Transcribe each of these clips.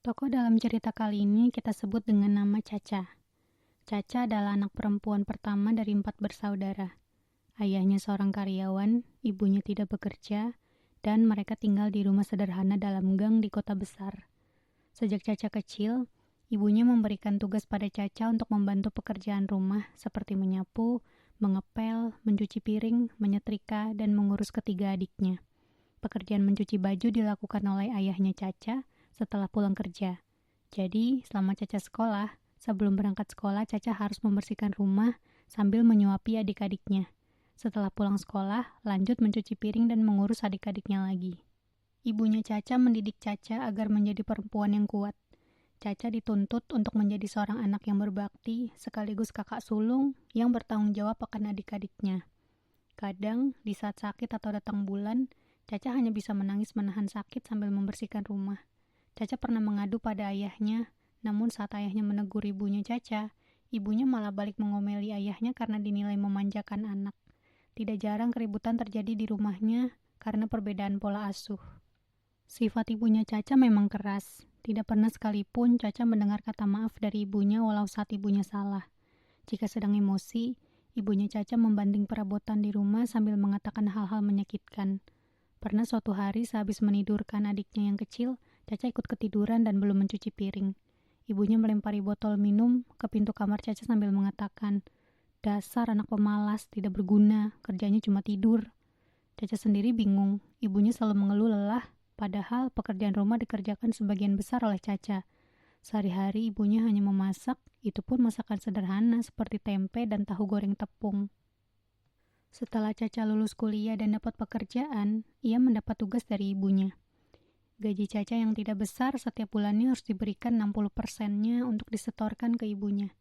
Tokoh dalam cerita kali ini kita sebut dengan nama Caca. Caca adalah anak perempuan pertama dari 4 bersaudara. Ayahnya seorang karyawan, ibunya tidak bekerja, dan mereka tinggal di rumah sederhana dalam gang di kota besar. Sejak Caca kecil, ibunya memberikan tugas pada Caca untuk membantu pekerjaan rumah seperti menyapu, mengepel, mencuci piring, menyetrika, dan mengurus ketiga adiknya. Pekerjaan mencuci baju dilakukan oleh ayahnya Caca setelah pulang kerja. Jadi, selama Caca sekolah, sebelum berangkat sekolah, Caca harus membersihkan rumah sambil menyuapi adik-adiknya. Setelah pulang sekolah, lanjut mencuci piring dan mengurus adik-adiknya lagi. Ibunya Caca mendidik Caca agar menjadi perempuan yang kuat. Caca dituntut untuk menjadi seorang anak yang berbakti, sekaligus kakak sulung yang bertanggung jawab akan adik-adiknya. Kadang, di saat sakit atau datang bulan, Caca hanya bisa menangis menahan sakit sambil membersihkan rumah. Caca pernah mengadu pada ayahnya, namun saat ayahnya menegur ibunya Caca, ibunya malah balik mengomeli ayahnya karena dinilai memanjakan anak. Tidak jarang keributan terjadi di rumahnya karena perbedaan pola asuh. Sifat ibunya Caca memang keras. Tidak pernah sekalipun Caca mendengar kata maaf dari ibunya walau saat ibunya salah. Jika sedang emosi, ibunya Caca membanting perabotan di rumah sambil mengatakan hal-hal menyakitkan. Pernah suatu hari sehabis menidurkan adiknya yang kecil, Caca ikut ketiduran dan belum mencuci piring. Ibunya melempari botol minum ke pintu kamar Caca sambil mengatakan, "Dasar anak pemalas, tidak berguna, kerjanya cuma tidur." Caca sendiri bingung, ibunya selalu mengeluh lelah, padahal pekerjaan rumah dikerjakan sebagian besar oleh Caca. Sehari-hari ibunya hanya memasak, itu pun masakan sederhana seperti tempe dan tahu goreng tepung. Setelah Caca lulus kuliah dan dapat pekerjaan, ia mendapat tugas dari ibunya. Gaji Caca yang tidak besar setiap bulannya harus diberikan 60%-nya untuk disetorkan ke ibunya.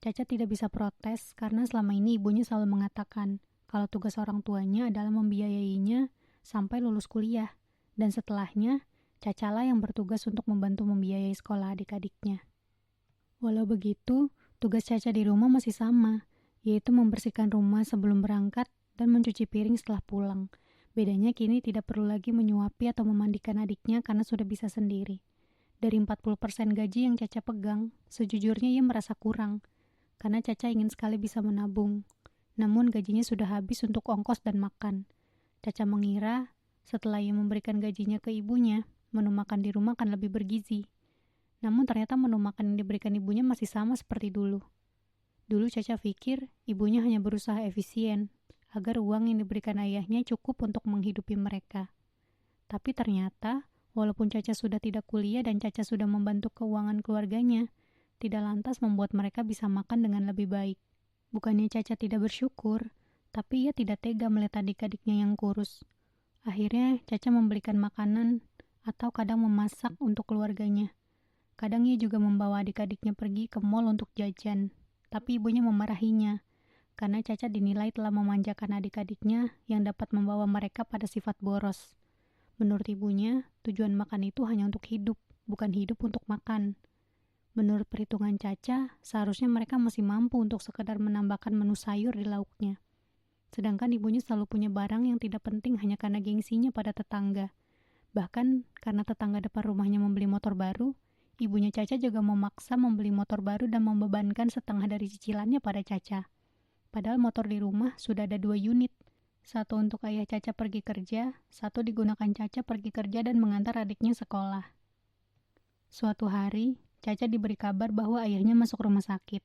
Caca tidak bisa protes karena selama ini ibunya selalu mengatakan kalau tugas orang tuanya adalah membiayainya sampai lulus kuliah, dan setelahnya, Caca lah yang bertugas untuk membantu membiayai sekolah adik-adiknya. Walau begitu, tugas Caca di rumah masih sama, yaitu membersihkan rumah sebelum berangkat dan mencuci piring setelah pulang. Bedanya kini tidak perlu lagi menyuapi atau memandikan adiknya karena sudah bisa sendiri. Dari 40% gaji yang Caca pegang, sejujurnya ia merasa kurang, karena Caca ingin sekali bisa menabung. Namun gajinya sudah habis untuk ongkos dan makan. Caca mengira, setelah ia memberikan gajinya ke ibunya, menu makan di rumah akan lebih bergizi. Namun ternyata menu makan yang diberikan ibunya masih sama seperti dulu. Dulu Caca pikir ibunya hanya berusaha efisien, agar uang yang diberikan ayahnya cukup untuk menghidupi mereka. Tapi ternyata, walaupun Caca sudah tidak kuliah dan Caca sudah membantu keuangan keluarganya, tidak lantas membuat mereka bisa makan dengan lebih baik. Bukannya Caca tidak bersyukur, tapi ia tidak tega melihat adik-adiknya yang kurus. Akhirnya Caca membelikan makanan atau kadang memasak untuk keluarganya. Kadang ia juga membawa adik-adiknya pergi ke mal untuk jajan, tapi ibunya memarahinya, karena Caca dinilai telah memanjakan adik-adiknya yang dapat membawa mereka pada sifat boros. Menurut ibunya, tujuan makan itu hanya untuk hidup, bukan hidup untuk makan. Menurut perhitungan Caca, seharusnya mereka masih mampu untuk sekedar menambahkan menu sayur di lauknya. Sedangkan ibunya selalu punya barang yang tidak penting hanya karena gengsinya pada tetangga. Bahkan karena tetangga depan rumahnya membeli motor baru, ibunya Caca juga memaksa membeli motor baru dan membebankan setengah dari cicilannya pada Caca. Padahal motor di rumah sudah ada 2 unit. Satu untuk ayah Caca pergi kerja, satu digunakan Caca pergi kerja dan mengantar adiknya sekolah. Suatu hari, Caca diberi kabar bahwa ayahnya masuk rumah sakit.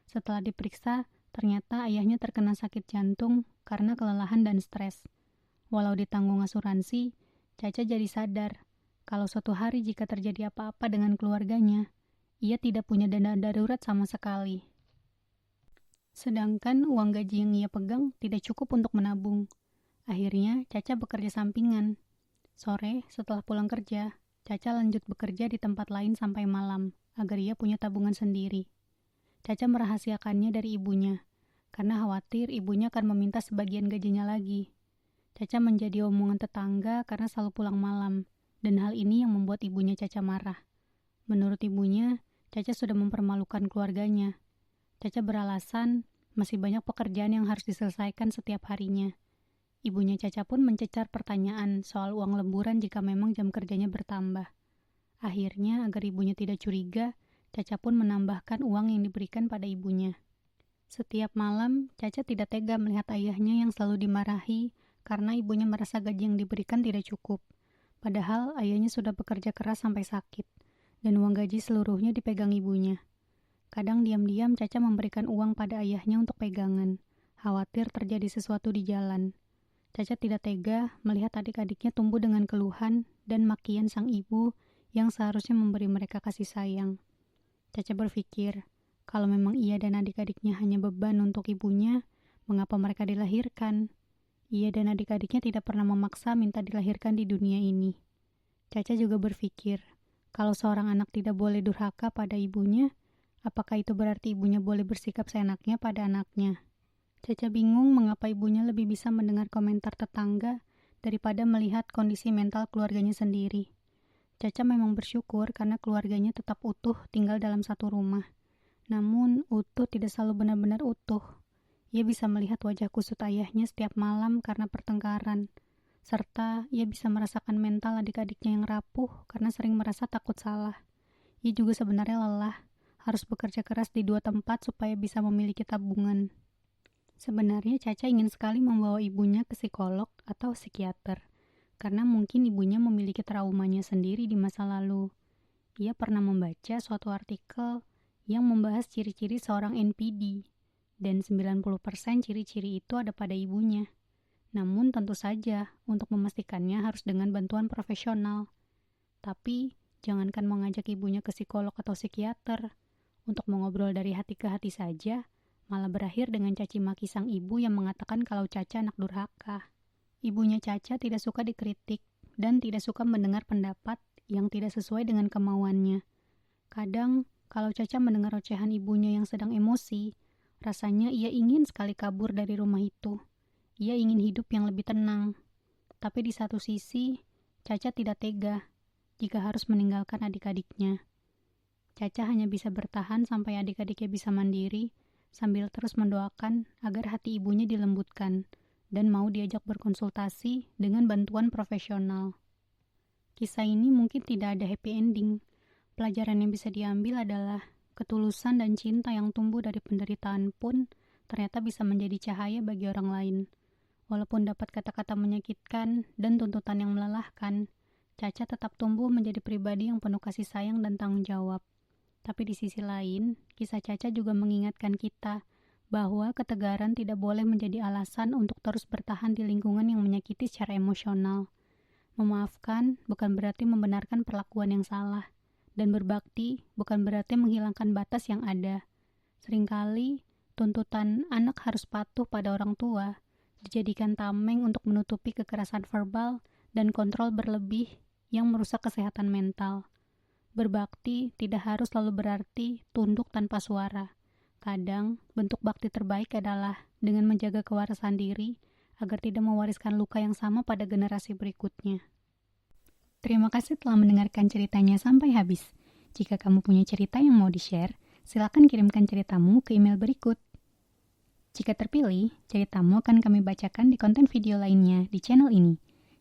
Setelah diperiksa, ternyata ayahnya terkena sakit jantung karena kelelahan dan stres. Walau ditanggung asuransi, Caca jadi sadar kalau suatu hari jika terjadi apa-apa dengan keluarganya, ia tidak punya dana darurat sama sekali. Sedangkan uang gaji yang ia pegang tidak cukup untuk menabung. Akhirnya, Caca bekerja sampingan. Sore, setelah pulang kerja, Caca lanjut bekerja di tempat lain sampai malam, agar ia punya tabungan sendiri. Caca merahasiakannya dari ibunya, karena khawatir ibunya akan meminta sebagian gajinya lagi. Caca menjadi omongan tetangga karena selalu pulang malam, dan hal ini yang membuat ibunya Caca marah. Menurut ibunya, Caca sudah mempermalukan keluarganya. Caca beralasan masih banyak pekerjaan yang harus diselesaikan setiap harinya. Ibunya Caca pun mencecar pertanyaan soal uang lemburan jika memang jam kerjanya bertambah. Akhirnya, agar ibunya tidak curiga, Caca pun menambahkan uang yang diberikan pada ibunya. Setiap malam, Caca tidak tega melihat ayahnya yang selalu dimarahi karena ibunya merasa gaji yang diberikan tidak cukup. Padahal ayahnya sudah bekerja keras sampai sakit, dan uang gaji seluruhnya dipegang ibunya. Kadang diam-diam Caca memberikan uang pada ayahnya untuk pegangan, khawatir terjadi sesuatu di jalan. Caca tidak tega melihat adik-adiknya tumbuh dengan keluhan dan makian sang ibu yang seharusnya memberi mereka kasih sayang. Caca berpikir, kalau memang ia dan adik-adiknya hanya beban untuk ibunya, mengapa mereka dilahirkan? Ia dan adik-adiknya tidak pernah memaksa minta dilahirkan di dunia ini. Caca juga berpikir, kalau seorang anak tidak boleh durhaka pada ibunya, apakah itu berarti ibunya boleh bersikap seenaknya pada anaknya? Caca bingung mengapa ibunya lebih bisa mendengar komentar tetangga daripada melihat kondisi mental keluarganya sendiri. Caca memang bersyukur karena keluarganya tetap utuh tinggal dalam satu rumah. Namun, utuh tidak selalu benar-benar utuh. Ia bisa melihat wajah kusut ayahnya setiap malam karena pertengkaran, serta ia bisa merasakan mental adik-adiknya yang rapuh karena sering merasa takut salah. Ia juga sebenarnya lelah, harus bekerja keras di 2 tempat supaya bisa memiliki tabungan. Sebenarnya Caca ingin sekali membawa ibunya ke psikolog atau psikiater, karena mungkin ibunya memiliki traumanya sendiri di masa lalu. Ia pernah membaca suatu artikel yang membahas ciri-ciri seorang NPD, dan 90% ciri-ciri itu ada pada ibunya. Namun tentu saja, untuk memastikannya harus dengan bantuan profesional. Tapi, jangankan mengajak ibunya ke psikolog atau psikiater. Untuk mengobrol dari hati ke hati saja, malah berakhir dengan caci maki sang ibu yang mengatakan kalau Caca anak durhaka. Ibunya Caca tidak suka dikritik dan tidak suka mendengar pendapat yang tidak sesuai dengan kemauannya. Kadang, kalau Caca mendengar ocehan ibunya yang sedang emosi, rasanya ia ingin sekali kabur dari rumah itu. Ia ingin hidup yang lebih tenang. Tapi di satu sisi, Caca tidak tega jika harus meninggalkan adik-adiknya. Caca hanya bisa bertahan sampai adik-adiknya bisa mandiri, sambil terus mendoakan agar hati ibunya dilembutkan dan mau diajak berkonsultasi dengan bantuan profesional. Kisah ini mungkin tidak ada happy ending. Pelajaran yang bisa diambil adalah ketulusan dan cinta yang tumbuh dari penderitaan pun ternyata bisa menjadi cahaya bagi orang lain. Walaupun dapat kata-kata menyakitkan dan tuntutan yang melelahkan, Caca tetap tumbuh menjadi pribadi yang penuh kasih sayang dan tanggung jawab. Tapi di sisi lain, kisah Caca juga mengingatkan kita bahwa ketegaran tidak boleh menjadi alasan untuk terus bertahan di lingkungan yang menyakiti secara emosional. Memaafkan bukan berarti membenarkan perlakuan yang salah. Dan berbakti bukan berarti menghilangkan batas yang ada. Seringkali, tuntutan anak harus patuh pada orang tua dijadikan tameng untuk menutupi kekerasan verbal dan kontrol berlebih yang merusak kesehatan mental. Berbakti tidak harus selalu berarti tunduk tanpa suara. Kadang, bentuk bakti terbaik adalah dengan menjaga kewarasan diri agar tidak mewariskan luka yang sama pada generasi berikutnya. Terima kasih telah mendengarkan ceritanya sampai habis. Jika kamu punya cerita yang mau di-share, silakan kirimkan ceritamu ke email berikut. Jika terpilih, ceritamu akan kami bacakan di konten video lainnya di channel ini.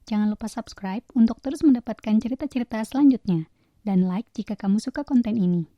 Jangan lupa subscribe untuk terus mendapatkan cerita-cerita selanjutnya, dan like jika kamu suka konten ini.